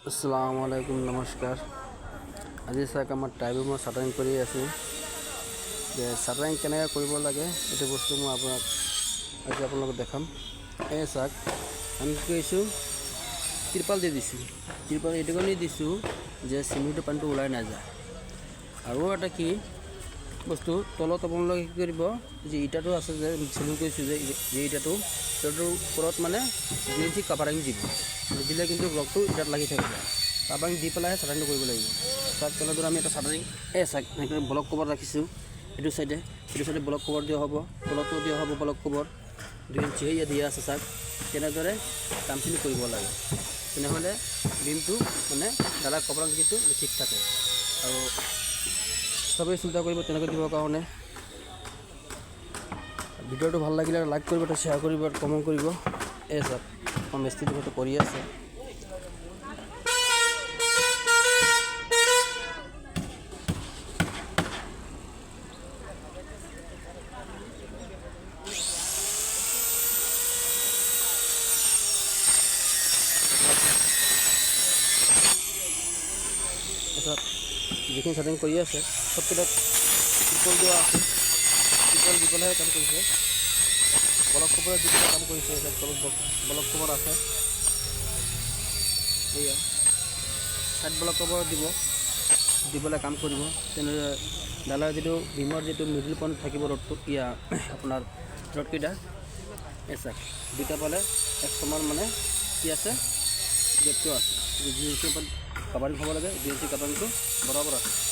আসসালামু আলাইকুম নমস্কাৰ। আজি চাওক আমাৰ টাইপে মই চাটাৰিং কৰি আছোঁ যে চাটাৰিং কেনেকৈ কৰিব লাগে এইটো বস্তু মই আজি আপোনালোকক দেখাম। এই চাওক আমি কি কৰিছোঁ, ত্ৰিপাল দি দিছোঁ। ত্ৰিপাল এইটো কাৰণে দিছোঁ যে চিমেণ্টৰ পানীটো ওলাই নাযায়। আৰু এটা কি বস্তু তলত আপোনালোকে কি কৰিব, যে ইটাটো আছে যে চিমেণ্ট কৰিছোঁ যে ইটাটোৰ ওপৰত মানে 2 ইঞ্চি কাভাৰিং দিব। দিলে কিন্তু ব্লকটো ইটাত লাগি থাকিব। কাভাৰিং দি পেলাইহে চাটাৰিংটো কৰিব লাগিব। তাত তেনেদৰে আমি এটা চাটাৰিং চাওক এনেকৈ ব্লক কভাৰ ৰাখিছোঁ। এইটো চাইডে ব্লক কভাৰ দিয়া হ'ব, তলতো দিয়া হ'ব ব্লক কভাৰ 2 ইঞ্চি দিয়া আছে। চাওক তেনেদৰে কামখিনি কৰিব লাগে, তেনেহ'লে বিমটো মানে ডালাৰ কভাৰিংটো ঠিক থাকে। আৰু চবেই চিন্তা কৰিব তেনেকৈ দিবৰ কাৰণে। ভিডিঅ'টো ভাল লাগিলে লাইক কৰিব, শ্বেয়াৰ কৰিব, কমেণ্ট কৰিব। চাওক মই মিস্ত্ৰীটো হয়তো কৰি আছে। তাৰপিছত যিখিনি ছেটিং কৰি আছে চবকেইটাত ত্ৰিপল দিয়া আছে। ত্ৰিপল দি পেলাইহে কাম কৰিছে। ব্লক কভাৰ দি পেলাই কাম কৰিছে। তলত ব্লক কভাৰ আছে। এয়া চাইড ব্লক কভাৰ দি পেলাই কাম কৰিব। তেনেদৰে ডালাৰ যিটো বিমৰ যিটো মিডিল পইণ্ট থাকিব ৰ'ডটো আপোনাৰ ৰ'ডকেইটা চাওক দুটা পালে এক সমান মানে কি আছে, গেপটো আছে। 2 ইঞ্চি কাভাৰিং হ'ব লাগে। 2 ইঞ্চি কাভাৰিংটো বৰাবৰ আছে।